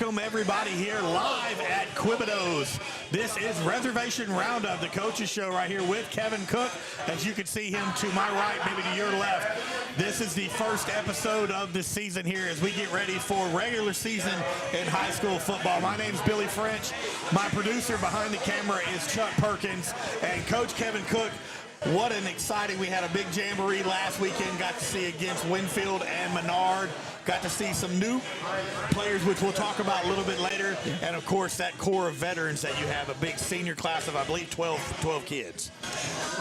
welcome everybody here live at Quebedeaux. This is Reservation Roundup, the coaches show right here with Kevin Cook. As you can see him to my right, maybe to your left. This is the first episode of the season here as we get ready for regular season in high school football. My name's Billy French. My producer behind the camera is Chuck Perkins, and Coach Kevin Cook. What an exciting, we had a big jamboree last weekend, got to see against Winfield and Menard, got to see some new players, which we'll talk about a little bit later, and of course that core of veterans that you have, a big senior class of, I believe, 12 kids.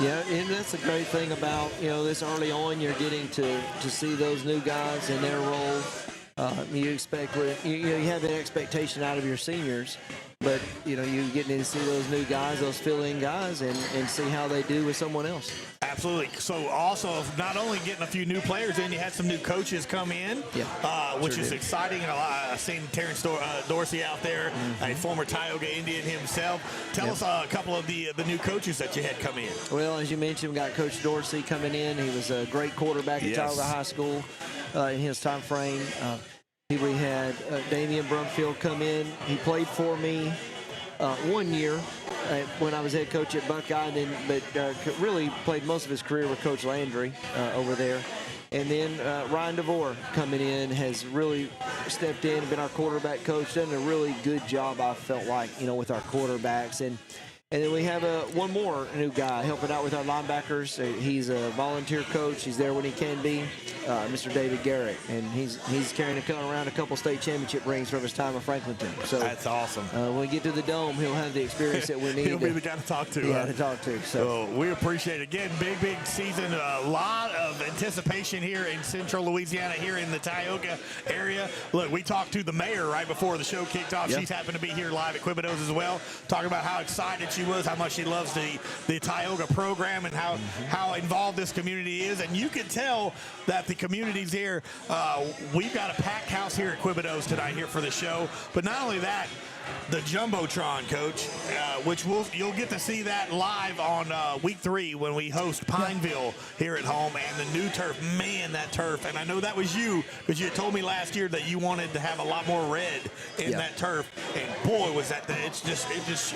Yeah, and that's the great thing about, this early on, you're getting to see those new guys in their role. You expect, you have an expectation out of your seniors. But, you getting to see those new guys, those fill-in guys, and see how they do with someone else. Absolutely. So also, not only getting a few new players in, you had some new coaches come in, which is exciting. And I've seen Terrence Dorsey out there, a former Tioga Indian himself. Tell us a couple of the new coaches that you had come in. Well, as you mentioned, we got Coach Dorsey coming in. He was a great quarterback at Tioga High School in his time frame. We had Damian Brumfield come in. He played for me 1 year when I was head coach at Buckeye, but really played most of his career with Coach Landry over there. And then Ryan DeVore coming in has really stepped in and been our quarterback coach, done a really good job, I felt like, with our quarterbacks. And then we have one more new guy helping out with our linebackers. He's a volunteer coach. He's there when he can be, Mr. David Garrett. And he's carrying around a couple state championship rings from his time at Franklinton. So that's awesome. When we get to the Dome, he'll have the experience that we need. He'll be the guy to talk to. Yeah, to talk to. So we appreciate it. Again, big season. A lot of anticipation here in central Louisiana, here in the Tioga area. Look, we talked to the mayor right before the show kicked off. She's happened to be here live at Quebedeaux as well, talking about how excited she was, how much she loves the Tioga program, and how involved this community is. And you can tell that the community's here. We've got a packed house here at Quebedeaux tonight here for the show. But not only that, the Jumbotron, Coach, which you'll get to see that live on week 3 when we host Pineville here at home, and the new turf. Man, that turf! And I know that was you, because you told me last year that you wanted to have a lot more red in that turf. And boy, was that it just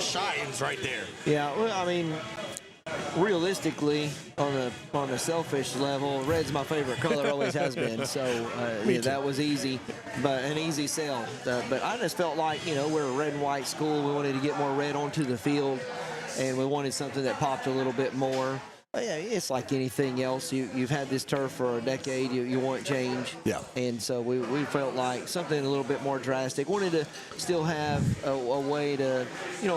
shines right there. Yeah, well, I mean, realistically, on a selfish level, red's my favorite color, always has been. So that was easy, but an easy sell. But I just felt like, we're a red and white school. We wanted to get more red onto the field, and we wanted something that popped a little bit more. But yeah, it's like anything else. You've had this turf for a decade. You want change. Yeah. And so we felt like something a little bit more drastic. Wanted to still have a way to,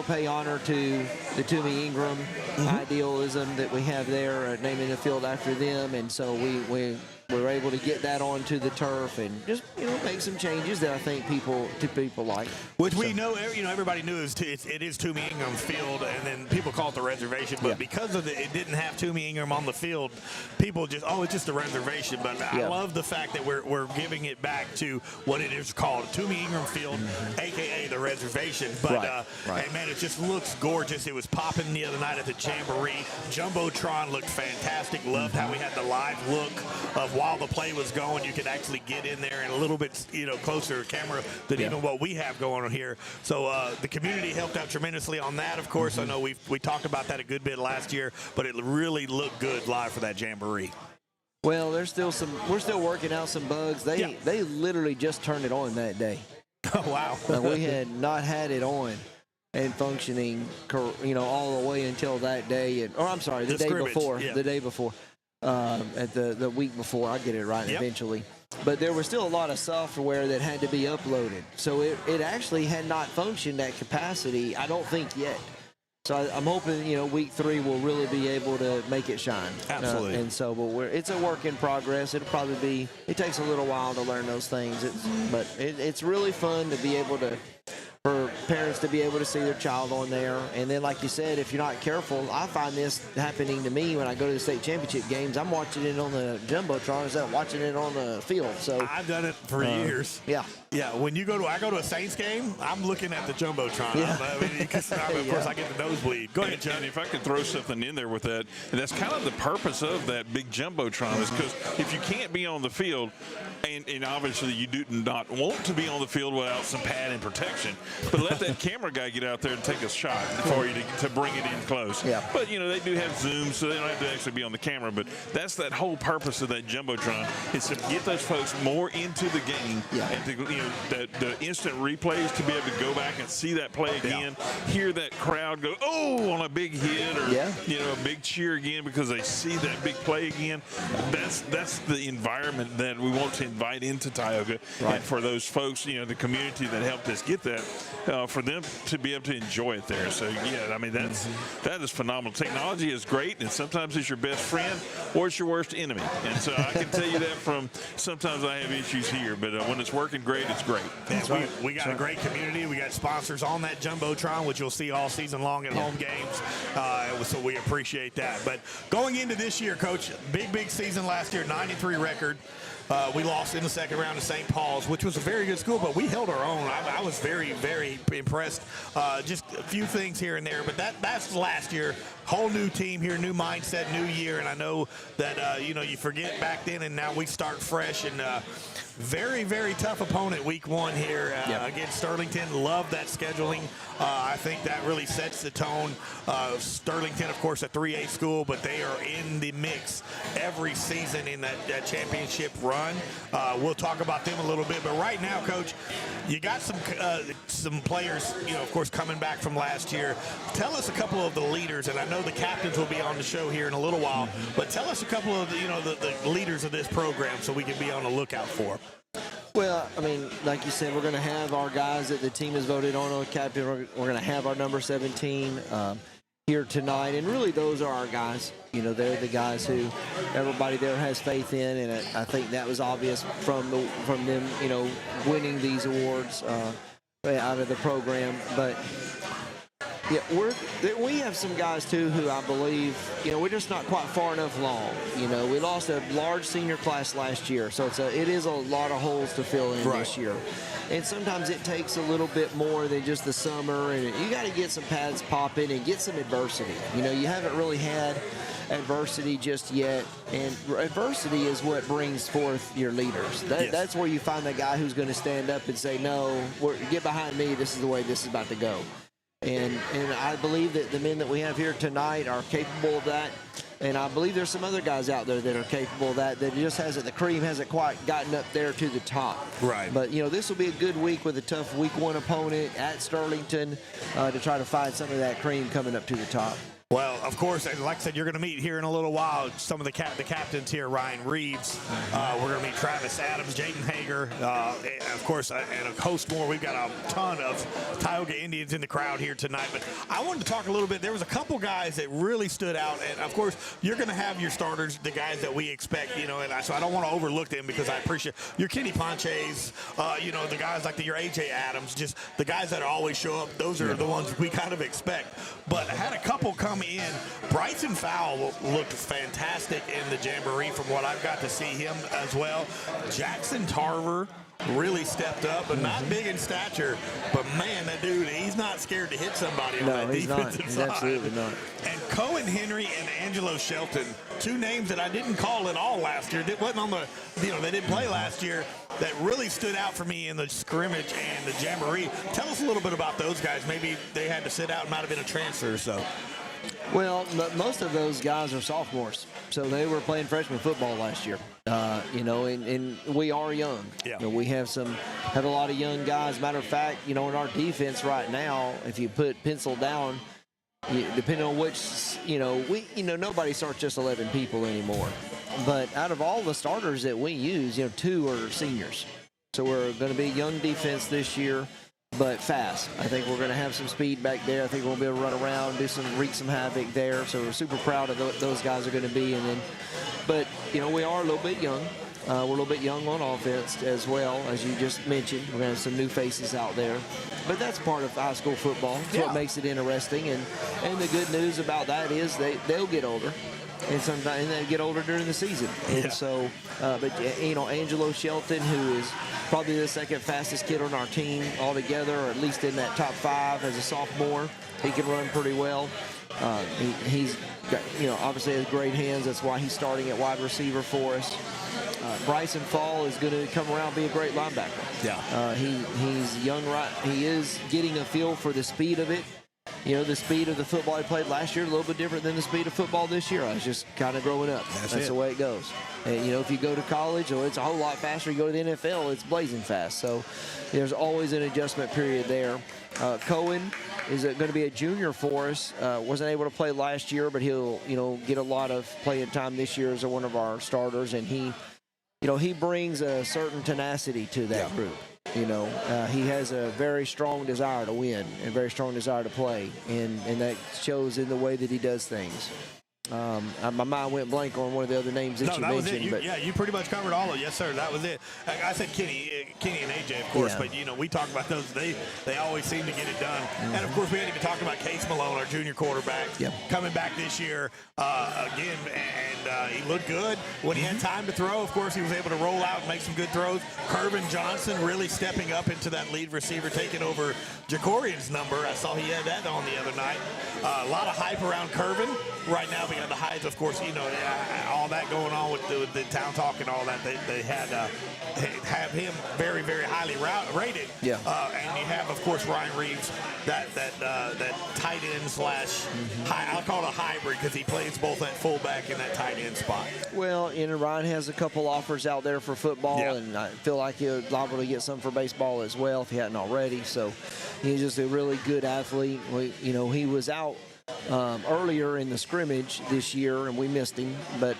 pay honor to the Toomey Ingram idealism that we have there, naming the field after them. And so we were able to get that onto the turf and just, make some changes that I think people like. Which we know, everybody knew it is Toomey Ingram's field, and then people call it the Reservation. But because of it didn't have Toomey Ingram on the field, people just, it's just a reservation. But I love the fact that we're giving it back to what it is called, Toomey Ingram Field, a.k.a. the Reservation. But, hey, man, it just looks gorgeous. It was popping the other night at the Jamboree. Jumbotron looked fantastic. Loved how we had the live look of while the play was going, you could actually get in there and a little bit, closer camera than even what we have going on here. So the community helped out tremendously on that. Of course, I know we talked about that a good bit last year, but it really looked good live for that Jamboree. Well, we're still working out some bugs. They literally just turned it on that day. Oh, wow. We had not had it on and functioning, all the way until that day. The day before. Yeah. The day before. At the week before, I'll get it right eventually. But there was still a lot of software that had to be uploaded. So it actually had not functioned at capacity, I don't think, yet. So I'm hoping, week 3 will really be able to make it shine. Absolutely. And so, but it's a work in progress. It'll probably be, it takes a little while to learn those things. But it's really fun to be able to, for parents to be able to see their child on there. And then, like you said, if you're not careful, I find this happening to me when I go to the state championship games. I'm watching it on the Jumbotron instead of watching it on the field. So I've done it for years. Yeah. Yeah, when I go to a Saints game, I'm looking at the Jumbotron. Yeah. Of course, I get the nosebleed. Go ahead, Chuck. And if I could throw something in there with that, and that's kind of the purpose of that big Jumbotron is because if you can't be on the field, and obviously you do not want to be on the field without some pad and protection, but let that camera guy get out there and take a shot for you to bring it in close. Yeah. But, they do have zooms, so they don't have to actually be on the camera, but that's that whole purpose of that Jumbotron is to get those folks more into the game and to, the instant replays to be able to go back and see that play again, hear that crowd go, oh, on a big hit or, a big cheer again because they see that big play again. That's the environment that we want to invite into Tioga. Right. And for those folks, the community that helped us get that, for them to be able to enjoy it there. So, that is phenomenal. Technology is great, and sometimes it's your best friend or it's your worst enemy. And so I can tell you that from sometimes I have issues here, but when it's working great, it's great. We got a great community. We got sponsors on that Jumbotron, which you'll see all season long at home games. So we appreciate that. But going into this year, Coach, big season last year, 93 record. We lost in the second round to St. Paul's, which was a very good school, but we held our own. I was very, very impressed. Just a few things here and there, but that's last year. Whole new team here, new mindset, new year, and I know that you forget back then, and now we start fresh. And very, very tough opponent week one here against Sterlington. Love that scheduling. I think that really sets the tone. Sterlington, of course, a 3A school, but they are in the mix every season in that championship run. We'll talk about them a little bit, but right now, Coach, you got some players, of course, coming back from last year. Tell us a couple of the leaders, and I know the captains will be on the show here in a little while, but tell us a couple of the leaders of this program so we can be on the lookout for. Well, like you said, we're going to have our guys that the team has voted on captain. We're going to have our number 17 here tonight, and really those are our guys. They're the guys who everybody there has faith in, and I think that was obvious from them, winning these awards out of the program. But we have some guys too who I believe, we're just not quite far enough along. We lost a large senior class last year, so it is a lot of holes to fill in this year. And sometimes it takes a little bit more than just the summer, and you got to get some pads popping and get some adversity. You haven't really had adversity just yet, and adversity is what brings forth your leaders. That's where you find the guy who's going to stand up and say, no, get behind me, this is the way this is about to go. And I believe that the men that we have here tonight are capable of that. And I believe there's some other guys out there that are capable of that. That just the cream hasn't quite gotten up there to the top. Right. But, this will be a good week with a tough week one opponent at Sterlington to try to find some of that cream coming up to the top. Well, of course, and like I said, you're going to meet here in a little while some of the captains here, Ryan Reeves. We're going to meet Travis Adams, Jaden Hager, and of course, and a host more. We've got a ton of Tioga Indians in the crowd here tonight. But I wanted to talk a little bit. There was a couple guys that really stood out. And, of course, you're going to have your starters, the guys that we expect, and so I don't want to overlook them because I appreciate your Kenny Ponches, the guys like your A.J. Adams, just the guys that always show up. Those are the ones we kind of expect. But I had a couple come in. Bryson Fowle looked fantastic in the Jamboree from what I've got to see him as well. Jackson Tarver really stepped up, but not big in stature. But, man, that dude, he's not scared to hit somebody on that defensive side. Absolutely not. And Cohen Henry and Angelo Shelton, two names that I didn't call at all last year. It wasn't on the, they didn't play last year. That really stood out for me in the scrimmage and the Jamboree. Tell us a little bit about those guys. Maybe they had to sit out and might have been a transfer or so. Well, most of those guys are sophomores, so they were playing freshman football last year. And we are young. Yeah. We have a lot of young guys. Matter of fact, in our defense right now, if you put pencil down, depending on which, nobody starts just 11 people anymore. But out of all the starters that we use, 2 are seniors. So we're going to be young defense this year, but fast. I think we're going to have some speed back there. I think we'll be able to run around, wreak some havoc there. So we're super proud of those guys are going to be. But we are a little bit young. We're a little bit young on offense as well, as you just mentioned. We're going to have some new faces out there. But that's part of high school football. It's what makes it interesting. And the good news about that is they'll get older. And sometimes they get older during the season. And so, but you know, Angelo Shelton, who is probably the second fastest kid on our team altogether, or at least in that top 5 as a sophomore, he can run pretty well. He's got, you know, obviously has great hands. That's why he's starting at wide receiver for us. Bryson Fall is going to come around and be a great linebacker. Yeah. He's young, right? He is getting a feel for the speed of it. You know, the speed of the football he played last year, a little bit different than the speed of football this year. I was just kind of growing up. That's the way it goes. And, you know, if you go to college, it's a whole lot faster. You go to the NFL, it's blazing fast. So there's always an adjustment period there. Cohen is going to be a junior for us. Wasn't able to play last year, but he'll, you know, get a lot of playing time this year as one of our starters. And he, you know, he brings a certain tenacity to that group. You know, he has a very strong desire to win and a very strong desire to play, and that shows in the way that he does things. My mind went blank on one of the other names that you mentioned. Was it. You pretty much covered all of it. Yes, sir. That was it. I said Kenny and AJ, of course, but, you know, we talk about those. They always seem to get it done. And, of course, we hadn't even talked about Case Malone, our junior quarterback, coming back this year again. And he looked good when he had time to throw. Of course, he was able to roll out and make some good throws. Kervin Johnson really stepping up into that lead receiver, taking over Jacorian's number. I saw he had that on the other night. A lot of hype around Kervin right now. We got the highs, of course, you know, all that going on with the town talk and all that. They had have him very, very highly rated. And you have, of course, Ryan Reeves, that tight end slash I'll call it a hybrid because he plays both at fullback and that tight end spot. Well, you know, Ryan has a couple offers out there for football, and I feel like he'll liable to get some for baseball as well if he hadn't already. So he's just a really good athlete. You know, he was out earlier in the scrimmage this year, and we missed him. But,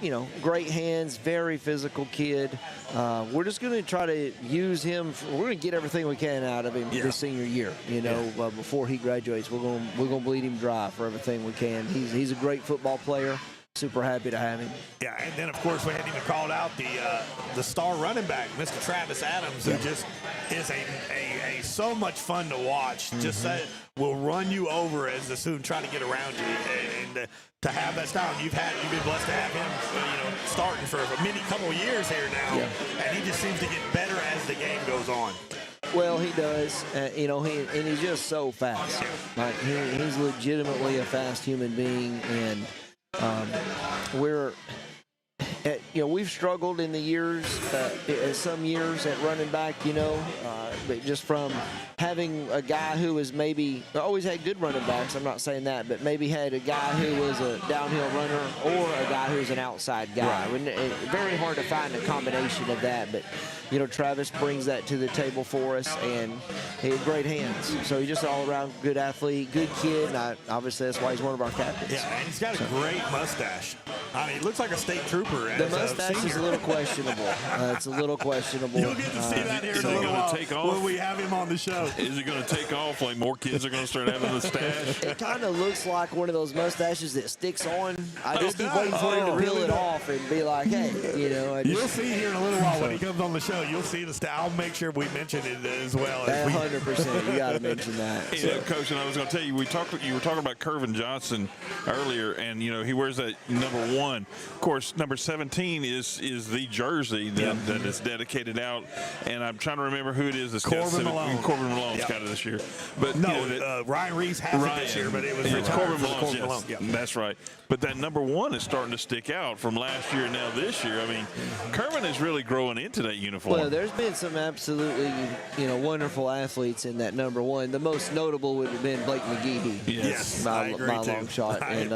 you know, great hands, very physical kid. We're just going to try to use him. We're going to get everything we can out of him this senior year. You know, before he graduates, we're going to bleed him dry for everything we can. He's a great football player. Super happy to have him. Yeah, and then, of course, we hadn't even called out the star running back, Mr. Travis Adams, who just is a so much fun to watch. Just will run you over as the student try to get around you, and to have that style. You've been blessed to have him, you know, starting for a couple of years here now, and he just seems to get better as the game goes on. Well, he does. You know, he's just so fast. Like he's legitimately a fast human being, and you know, we've struggled in the years, some years at running back, you know, but just from having a guy who was maybe always had good running backs. I'm not saying that, but maybe had a guy who was a downhill runner or a guy who's an outside guy. Very hard to find a combination of that, but you know, Travis brings that to the table for us, and he had great hands. So he's just an all-around good athlete, good kid, and obviously that's why he's one of our captains. Yeah, and he's got a great mustache. I mean, he looks like a state trooper. The mustache is a little questionable. It's a little questionable. You'll get to see that here in a little while when we have him on the show. Is it going to take off? Like more kids are going to start having the stash? It kind of looks like one of those mustaches that sticks on. I just keep waiting for him to peel it off and be like, hey, you know. You'll see here in a little while when he comes on the show. You'll see the style. I'll make sure we mention it as well. 100%. You got to mention that. You know, Coach, and I was going to tell you, you were talking about Kervin Johnson earlier, and you know he wears that number 1. Of course, number 17 is the jersey that is dedicated out, and I'm trying to remember who it is. That's Corbin Malone. Corbin Malone's got it this year, but no, you know, Ryan Reeves has it this year, but it was Corbin Malone. Malone. Yes, that's right. But that number 1 is starting to stick out from last year and now this year. I mean, Kervin is really growing into that uniform. Well, there's been some absolutely, you know, wonderful athletes in that number 1. The most notable would have been Blake McGehee. Yes, by long shot, and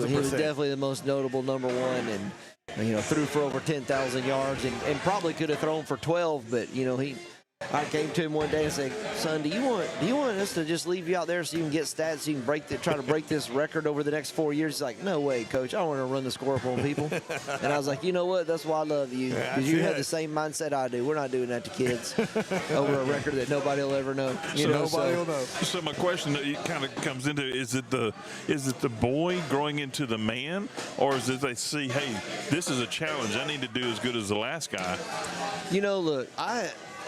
he was definitely the most notable number 1, and you know, threw for over 10,000 yards, and probably could have thrown for 12, but you know, he I came to him one day and said, "Son, do you want us to just leave you out there so you can get stats, so you can try to break this record over the next 4 years?" He's like, "No way, Coach. I don't want to run the score up on people." And I was like, "You know what? That's why I love you, because you have the same mindset I do. We're not doing that to kids over a record that nobody will ever know. Nobody will know." So my question that kind of comes into is it the boy growing into the man, or is it they see, hey, this is a challenge. I need to do as good as the last guy? Look,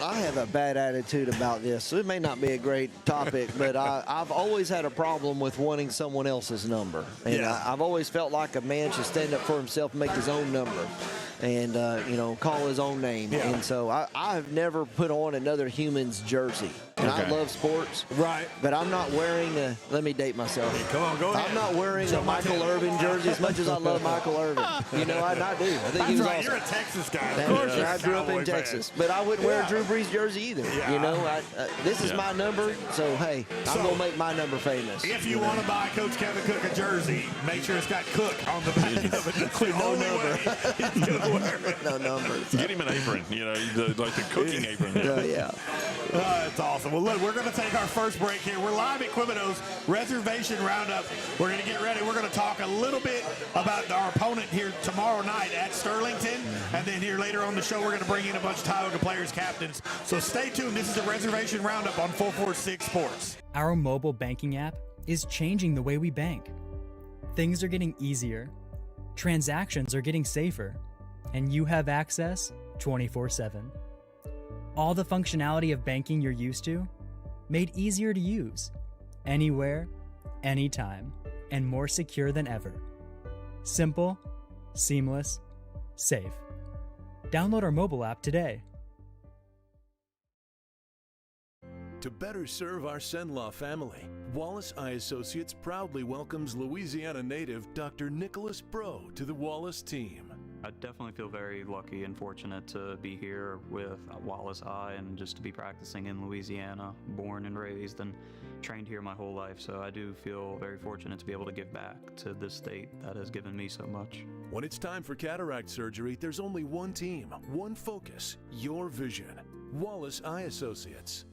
I have a bad attitude about this, so it may not be a great topic, but I've always had a problem with wanting someone else's number. And I've always felt like a man should stand up for himself and make his own number and, call his own name. Yeah. And so I've never put on another human's jersey. And I love sports. Right. But I'm not wearing let me date myself. Hey, come on, go ahead. I'm not wearing a Michael Irvin jersey as much as I love Michael Irvin. I do. I think he was awesome. You're a Texas guy. Of course, I grew up in Texas. But I wouldn't wear a Drew Brees jersey either. Yeah. This is my number, so, hey, I'm going to make my number famous. If you want to buy Coach Kevin Cook a jersey, make sure it's got Cook on the back of it. That's the only way he's going to wear it. No numbers. Get him an apron, like the cooking apron. Yeah. That's awesome. Well, look, we're going to take our first break here. We're live at Quebedeaux's Reservation Roundup. We're going to get ready. We're going to talk a little bit about our opponent here tomorrow night at Sterlington. And then here later on the show, we're going to bring in a bunch of Tioga players, captains. So stay tuned. This is the Reservation Roundup on 446 Sports. Our mobile banking app is changing the way we bank. Things are getting easier. Transactions are getting safer. And you have access 24/7. All the functionality of banking you're used to, made easier to use, anywhere, anytime, and more secure than ever. Simple, seamless, safe. Download our mobile app today. To better serve our Senlaw family, Wallace Eye Associates proudly welcomes Louisiana native Dr. Nicholas Bro to the Wallace team. I definitely feel very lucky and fortunate to be here with Wallace Eye and just to be practicing in Louisiana, born and raised and trained here my whole life. So I do feel very fortunate to be able to give back to this state that has given me so much. When it's time for cataract surgery, there's only one team, one focus, your vision. Wallace Eye Associates.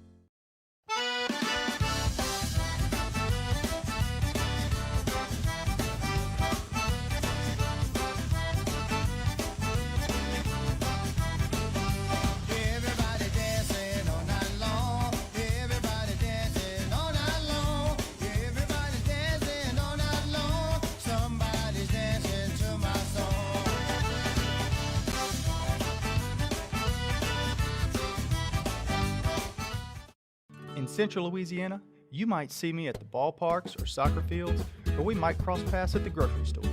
In Central Louisiana, you might see me at the ballparks or soccer fields, or we might cross paths at the grocery store.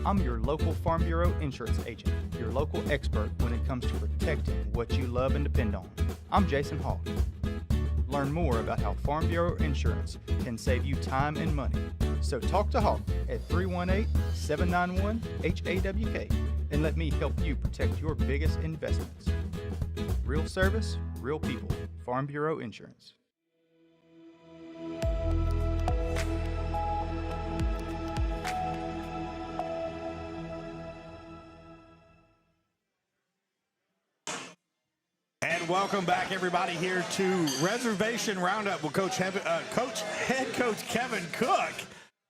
I'm your local Farm Bureau insurance agent, your local expert when it comes to protecting what you love and depend on. I'm Jason Hawk. Learn more about how Farm Bureau insurance can save you time and money. So talk to Hawk at 318-791-HAWK and let me help you protect your biggest investments. Real service, real people. Farm Bureau Insurance. And welcome back, everybody, here to Reservation Roundup with Head Coach Kevin Cook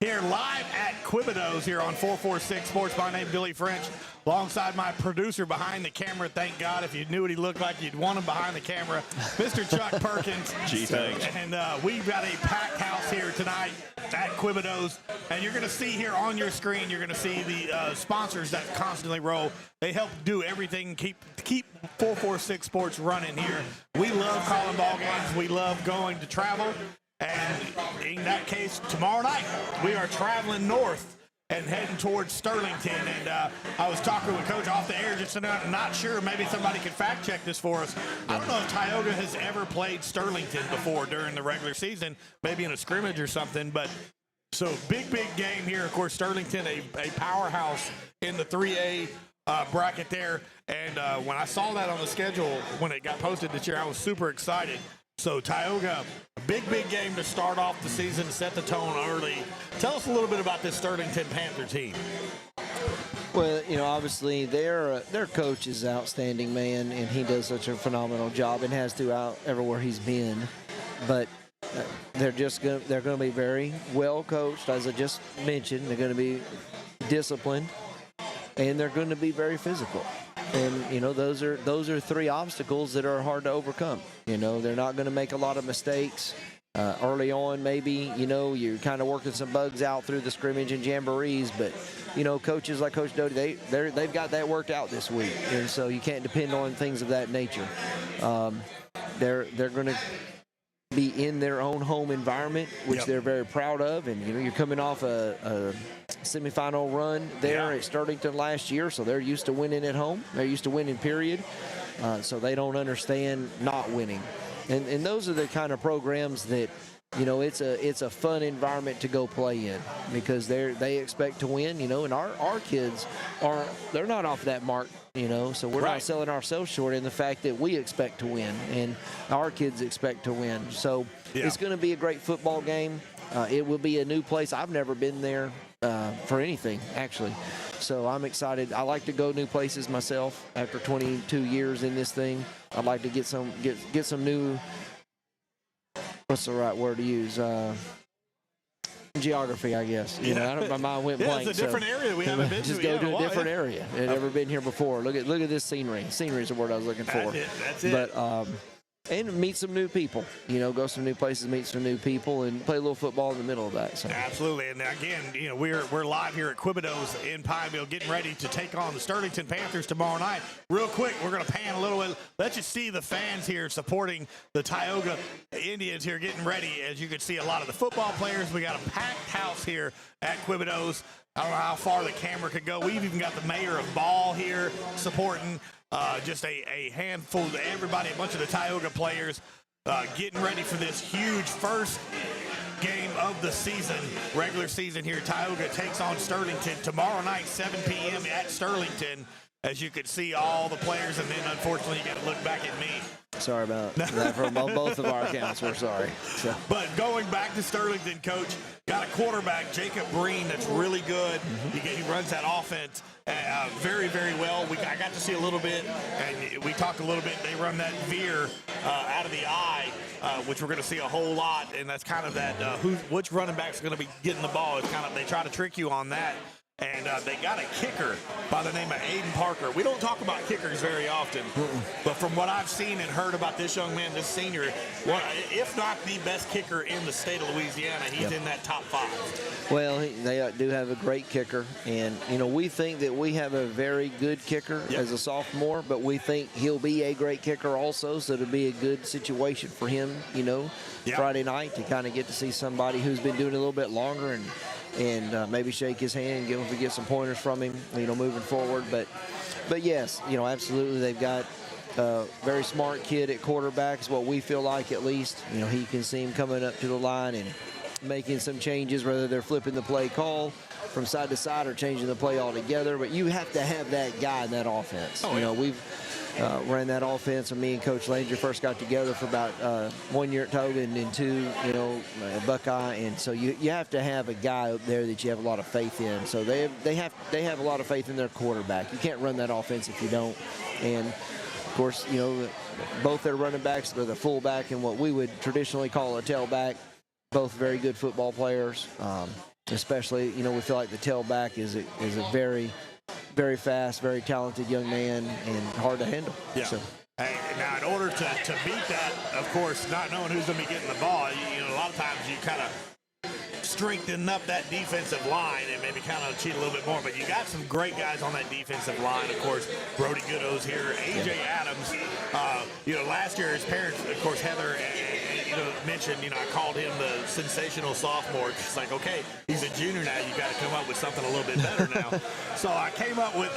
here live at Quebedeaux's here on 446 Sports. My name is Billy French, alongside my producer behind the camera. Thank God, if you knew what he looked like, you'd want him behind the camera, Mr. Chuck Perkins. Gee, thanks. And we've got a packed house here tonight at Quebedeaux's. And you're going to see here on your screen, you're going to see the sponsors that constantly roll. They help do everything, keep 446 Sports running here. We love calling ball games. We love going to travel. And in that case, tomorrow night, we are traveling north and heading towards Sterlington. And I was talking with Coach off the air just tonight. I'm not sure. Maybe somebody can fact check this for us. I don't know if Tioga has ever played Sterlington before during the regular season, maybe in a scrimmage or something. But so big game here. Of course, Sterlington, a powerhouse in the 3A bracket there. And when I saw that on the schedule, when it got posted this year, I was super excited. So Tioga, a big game to start off the season, set the tone early. Tell us a little bit about this Sterlington Panther team. Well, obviously their coach is outstanding, man, and he does such a phenomenal job and has throughout everywhere he's been. But they're going to be very well coached, as I just mentioned. They're going to be disciplined, and they're going to be very physical. And those are three obstacles that are hard to overcome. They're not going to make a lot of mistakes. Early on, maybe, you're kind of working some bugs out through the scrimmage and jamborees, but, coaches like Coach Doty, they've got that worked out this week, and so you can't depend on things of that nature. They're going to be in their own home environment, which they're very proud of, and, you're coming off a semifinal run there at Sterlington last year, so they're used to winning at home. They're used to winning, period, so they don't understand not winning. And those are the kind of programs that, it's a fun environment to go play in because they expect to win, and our kids they're not off that mark, so we're not selling ourselves short in the fact that we expect to win and our kids expect to win. So it's going to be a great football game. It will be a new place. I've never been there for anything, actually. So I'm excited. I like to go new places myself after 22 years in this thing. I'd like to get some new, what's the right word to use? Geography, I guess. My mind went blank. It's a different area we haven't been to. Just go to a different area. I've never been here before. Look at this scenery. Scenery is the word I was looking for. That's it. But and meet some new people. Go some new places, meet some new people, and play a little football in the middle of that. So. Absolutely. And again, we're live here at Quebedeaux in Pineville, getting ready to take on the Sterlington Panthers tomorrow night. Real quick, we're going to pan a little bit. Let you see the fans here supporting the Tioga Indians here, getting ready. As you can see, a lot of the football players. We got a packed house here at Quebedeaux. I don't know how far the camera could go. We've even got the mayor of Ball here supporting. Just a handful of everybody, a bunch of the Tioga players getting ready for this huge first game of the season, regular season here. Tioga takes on Sterlington tomorrow night, 7 p.m. at Sterlington. As you can see, all the players, and then unfortunately you got to look back at me. Sorry about that from both of our accounts. We're sorry. So. But going back to Sterlington, Coach, got a quarterback, Jacob Breen, that's really good. He runs that offense very, very well. I got to see a little bit, and we talked a little bit. They run that veer out of the eye, which we're going to see a whole lot, and that's kind of that which running back's going to be getting the ball. It's kind of they try to trick you on that. And they got a kicker by the name of Aiden Parker. We don't talk about kickers very often, but from what I've seen and heard about this young man, this senior, if not the best kicker in the state of Louisiana, he's in that top 5. Well, they do have a great kicker, and we think that we have a very good kicker as a sophomore, but we think he'll be a great kicker also, so it'll be a good situation for him, Friday night to kind of get to see somebody who's been doing it a little bit longer and maybe shake his hand and get some pointers from him, moving forward. But yes, absolutely, they've got a very smart kid at quarterback is what we feel like, at least. He can see him coming up to the line and making some changes, whether they're flipping the play call from side to side or changing the play altogether. But you have to have that guy in that offense. We've ran that offense when me and Coach Langer first got together for about 1 year at Tioga and then 2, Buckeye. And so you have to have a guy up there that you have a lot of faith in. So they have a lot of faith in their quarterback. You can't run that offense if you don't. And of course, both their running backs, they're the fullback and what we would traditionally call a tailback, both very good football players. Especially, we feel like the tailback is a very, very fast, very talented young man and hard to handle. Yeah. So. Hey, now, in order to beat that, of course, not knowing who's going to be getting the ball, a lot of times you kind of strengthen up that defensive line and maybe kind of cheat a little bit more. But you got some great guys on that defensive line. Of course, Brody Goodow's here. A.J. Adams, last year his parents, of course, Heather mentioned, I called him the sensational sophomore. She's like, okay, he's a junior now. You got to come up with something a little bit better now. So I came up with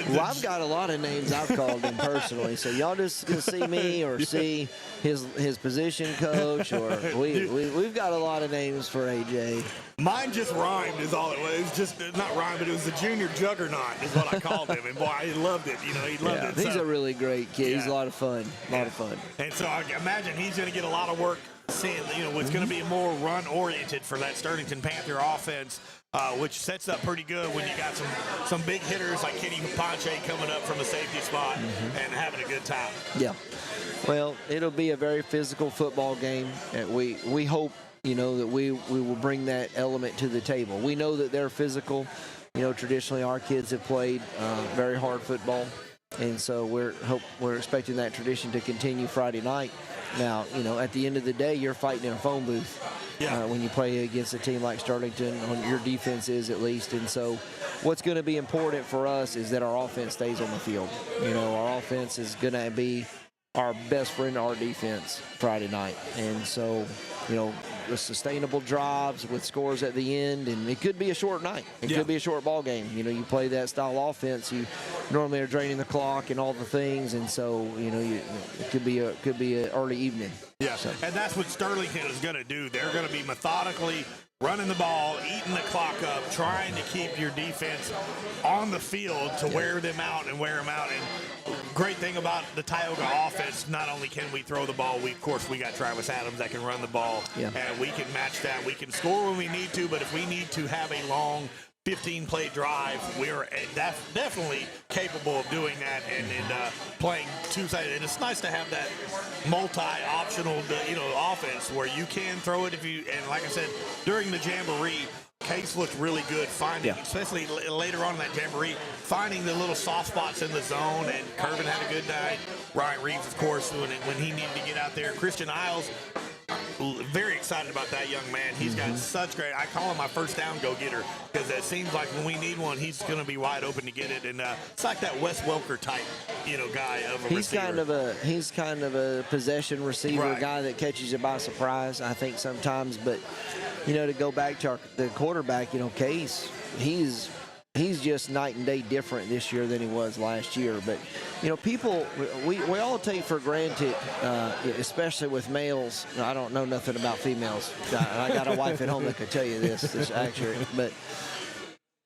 Well, I've got a lot of names I've called him personally. So y'all just can see me or see his position coach, or we've got a lot of names for AJ. Mine just rhymed is all it was. It was just not rhymed, but it was the junior juggernaut is what I called him. And boy, he loved it. He loved it. He's a really great kid. Yeah. He's a lot of fun. And so I imagine he's going to get a lot of work seeing, it's going to be more run-oriented for that Sterlington Panther offense. which sets up pretty good when you got some big hitters like Kenny Ponche coming up from the safety spot and having a good time. Yeah. Well, it'll be a very physical football game. And we hope, that we will bring that element to the table. We know that they're physical. Traditionally our kids have played very hard football. And so we're expecting that tradition to continue Friday night. Now, at the end of the day, you're fighting in a phone booth when you play against a team like Sterlington, on your defense is at least. And so what's going to be important for us is that our offense stays on the field. Our offense is going to be our best friend, our defense, Friday night. And so, the sustainable drives with scores at the end, and it could be a short night. It could be a short ball game. You play that style offense, you normally are draining the clock and all the things, and so it could be an early evening. Yeah, so. And that's what Sterlington is going to do. They're going to be methodically running the ball, eating the clock up, trying to keep your defense on the field to wear them out. And great thing about the Tioga offense, not only can we throw the ball, we got Travis Adams that can run the ball, and we can match that. We can score when we need to, but if we need to have a long 15-play drive, we're definitely capable of doing that and playing two-sided. And it's nice to have that multi-optional, offense where you can throw it and like I said, during the Jamboree, Case looked really good finding, especially later on in that Jamboree, finding the little soft spots in the zone, and Curvin had a good night. Ryan Reeves, of course, when he needed to get out there. Christian Isles, very excited about that young man. He's got such great, I call him my first down go-getter, because it seems like when we need one, he's going to be wide open to get it. And it's like that Wes Welker type, guy of a receiver. He's kind of a possession receiver, guy that catches you by surprise, I think, sometimes. But, to go back to the quarterback, Case, he's just night and day different this year than he was last year. But, people, we all take for granted, especially with males. I don't know nothing about females. I got a wife at home that could tell you this. It's accurate. But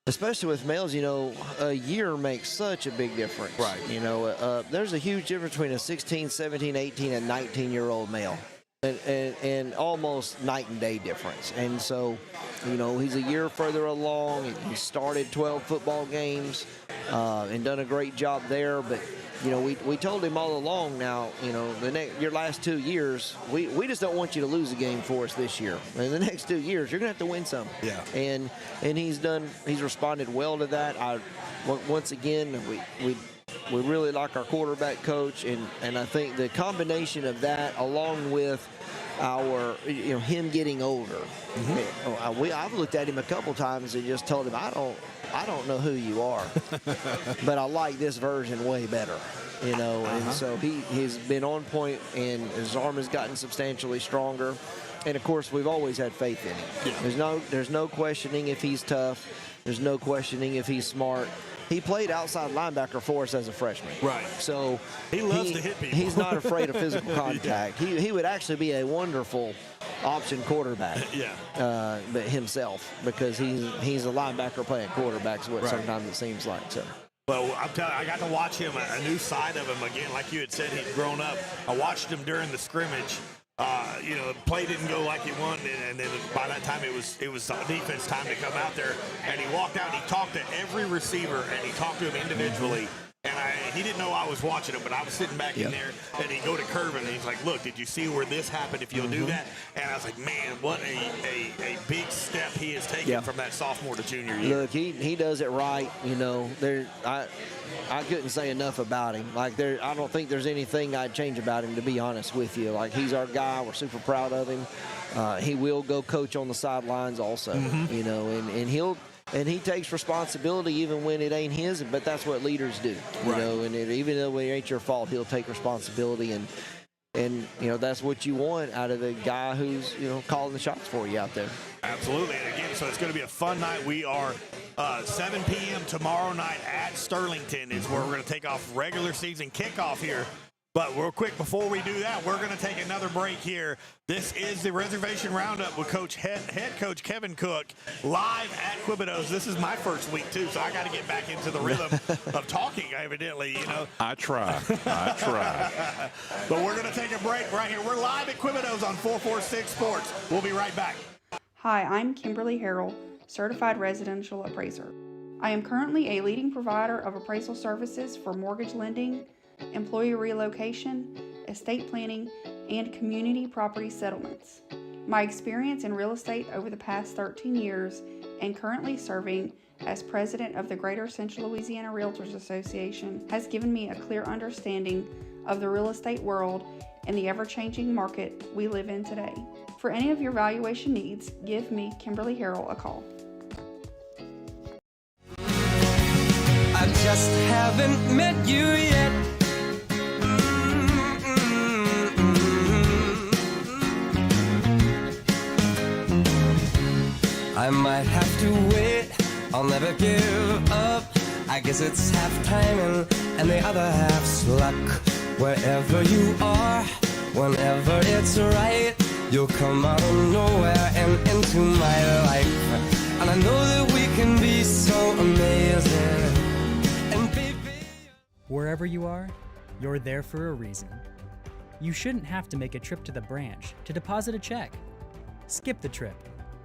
especially with males, a year makes such a big difference. Right. There's a huge difference between a 16, 17, 18, and 19-year-old male. And almost night and day difference. And so, he's a year further along. He started 12 football games and done a great job there. But, we told him all along now, your last 2 years, we just don't want you to lose a game for us this year. In the next 2 years, you're going to have to win some. Yeah. And he's responded well to that. Once again, we really like our quarterback coach, and I think the combination of that, along with him getting older. I've looked at him a couple times and just told him, I don't know who you are, but I like this version way better. And so he's been on point, and his arm has gotten substantially stronger. And of course, we've always had faith in him. Yeah. There's no questioning if he's tough. There's no questioning if he's smart. He played outside linebacker for us as a freshman. Right. So he loves to hit people. He's not afraid of physical contact. He would actually be a wonderful option quarterback. But himself, because he's a linebacker playing quarterback, is what sometimes it seems like. So. Well, I'm telling you, I got to watch him, a new side of him again. Like you had said, he'd grown up. I watched him during the scrimmage. The play didn't go like he wanted, and then by that time it was defense time to come out there, and he walked out and he talked to every receiver, and he talked to them individually. And he didn't know I was watching him, but I was sitting back in there, and he'd go to Curvin, and he's like, look, did you see where this happened if you'll do that? And I was like, man, what a big step he has taken from that sophomore to junior year. Look, he does it right. I couldn't say enough about him. I don't think there's anything I'd change about him, to be honest with you. He's our guy. We're super proud of him. He will go coach on the sidelines also, and he takes responsibility even when it ain't his, but that's what leaders do, and even though it ain't your fault, he'll take responsibility, and that's what you want out of the guy who's, calling the shots for you out there. Absolutely. And again, so it's going to be a fun night. We are 7 p.m. tomorrow night at Sterlington is where we're going to take off regular season kickoff here. But real quick, before we do that, we're going to take another break here. This is the Reservation Roundup with head coach Kevin Cook, live at Quebedeaux. This is my first week, too, so I got to get back into the rhythm of talking, evidently, I try. But we're going to take a break right here. We're live at Quebedeaux on 446 Sports. We'll be right back. Hi, I'm Kimberly Harrell, certified residential appraiser. I am currently a leading provider of appraisal services for mortgage lending, employee relocation, estate planning, and community property settlements. My experience in real estate over the past 13 years and currently serving as president of the Greater Central Louisiana Realtors Association has given me a clear understanding of the real estate world and the ever-changing market we live in today. For any of your valuation needs, give me, Kimberly Harrell, a call. I just haven't met you yet. I might have to wait, I'll never give up. I guess it's half timing and the other half's luck. Wherever you are, whenever it's right, you'll come out of nowhere and into my life. And I know that we can be so amazing. And baby, Wherever you are, you're there for a reason. You shouldn't have to make a trip to the branch to deposit a check. Skip the trip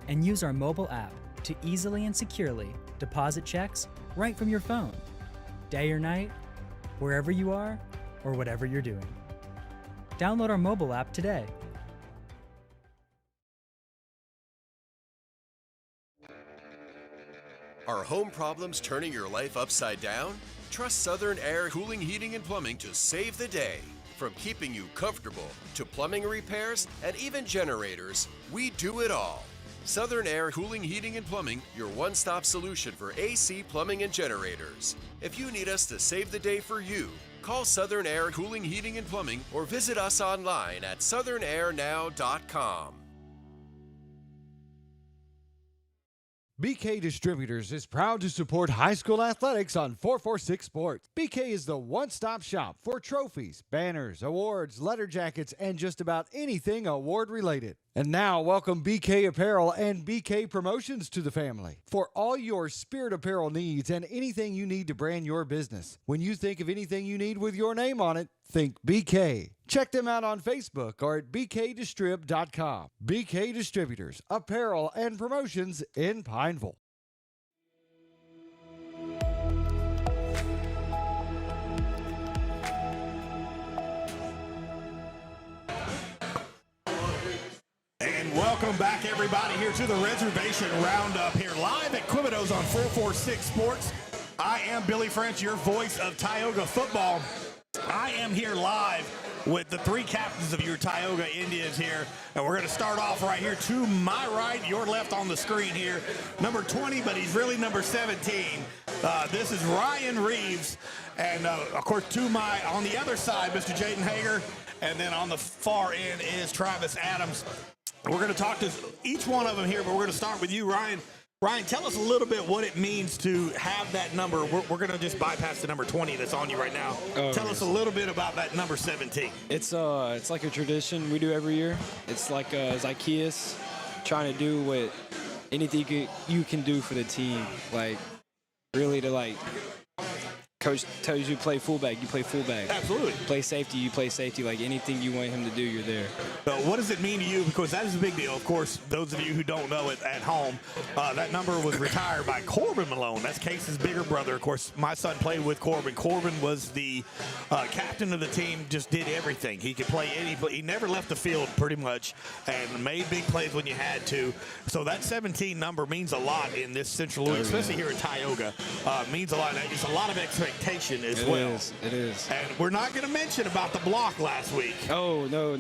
and use our mobile app to easily and securely deposit checks right from your phone, day or night, wherever you are or whatever you're doing. Download our mobile app today. Are home problems turning your life upside down? Trust Southern Air Cooling, Heating, and Plumbing to save the day. From keeping you comfortable to plumbing repairs and even generators, we do it all. Southern Air Cooling, Heating, and Plumbing, your one-stop solution for AC, plumbing, and generators. If you need us to save the day for you, call Southern Air Cooling, Heating, and Plumbing or visit us online at southernairnow.com. BK Distributors is proud to support high school athletics on 446 Sports. BK is the one-stop shop for trophies, banners, awards, letter jackets, and just about anything award-related. And now, welcome BK Apparel and BK Promotions to the family for all your spirit apparel needs and anything you need to brand your business. When you think of anything you need with your name on it, think BK. Check them out on Facebook or at bkdistrib.com. BK Distributors, Apparel and Promotions in Pineville. And welcome back, everybody, here to the Reservation Roundup here live at Quebedeaux on 446 Sports. I am Billy French, your voice of Tioga football. I am here live with the three captains of your Tioga Indians here, and we're going to start off right here to my right, your left on the screen here. Number 20, but he's really number 17. This is Ryan Reeves, and of course to my, on the other side, Mr. Jaden Hager, and then on the far end is Travis Adams. We're going to talk to each one of them here, but we're going to start with you, Ryan. Ryan, tell us a little bit what it means to have that number. We're going to just bypass the number 20 that's on you right now. Tell us a little bit about that number 17. It's like a tradition we do every year. It's like Zacchaeus trying to do what anything you can do for the team. Like, really to, like, coach tells you to play fullback, you play fullback. Absolutely. Play safety, you play safety. Like, anything you want him to do, you're there. So what does it mean to you? Because that is a big deal. Of course, those of you who don't know it at home, that number was retired by Corbin Malone. That's Case's bigger brother. Of course, my son played with Corbin. Corbin was the captain of the team, just did everything. He could play he never left the field pretty much and made big plays when you had to. So that 17 number means a lot in this Central Louis, especially here in Tioga. Means a lot. It's a lot of expectation as well. It is. And we're not going to mention about the block last week. Oh, no.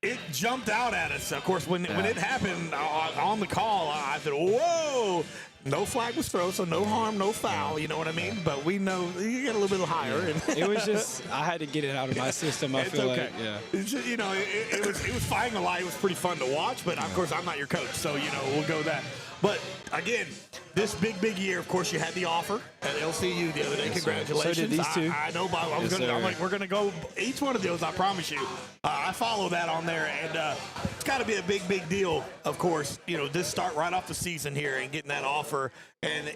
It jumped out at us. Of course, when it happened on the call, I said, whoa. No flag was thrown, so no harm, no foul. You know what I mean? But we know you get a little bit higher. And it was just, I had to get it out of my system. I feel okay. like, yeah. It's just, it was fighting a lie. It was pretty fun to watch, but of course I'm not your coach, so we'll go that. But again, this big year. Of course, you had the offer at LCU the other day. Yes, congratulations! So did these two. I know, Bob. We're gonna go each one of those. I promise you. I follow that on there, and it's got to be a big deal. Of course, this start right off the season here and getting that offer, and